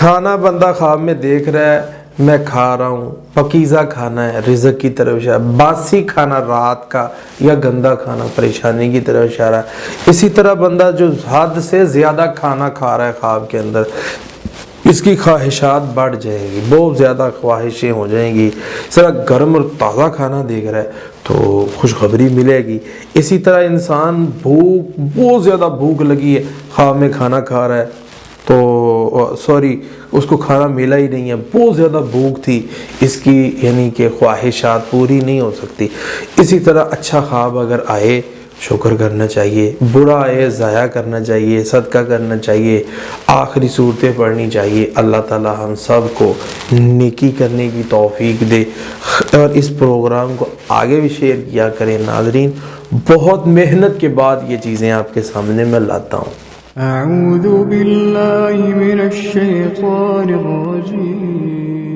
کھانا بندہ خواب میں دیکھ رہا ہے میں کھا رہا ہوں، پکیزہ کھانا ہے، رزق کی طرف اشارہ، باسی کھانا رات کا یا گندا کھانا پریشانی کی طرف اشارہ ہے۔ اسی طرح بندہ جو حد سے زیادہ کھانا کھا رہا ہے خواب کے اندر، اس کی خواہشات بڑھ جائیں گی، بہت زیادہ خواہشیں ہو جائیں گی۔ ذرا گرم اور تازہ کھانا دیکھ رہا ہے تو خوشخبری ملے گی۔ اسی طرح انسان بہت زیادہ بھوک لگی ہے، خواب میں کھانا کھا رہا ہے تو اس کو کھانا ملا ہی نہیں ہے، بہت زیادہ بھوک تھی اس کی، یعنی کہ خواہشات پوری نہیں ہو سکتی۔ اسی طرح اچھا خواب اگر آئے شکر کرنا چاہیے، برا آئے ضائع کرنا چاہیے، صدقہ کرنا چاہیے، آخری صورتیں پڑھنی چاہیے۔ اللہ تعالی ہم سب کو نیکی کرنے کی توفیق دے، اور اس پروگرام کو آگے بھی شیئر کیا کریں۔ ناظرین، بہت محنت کے بعد یہ چیزیں آپ کے سامنے میں لاتا ہوں۔ اعوذ باللہ من الشیطان الرجیم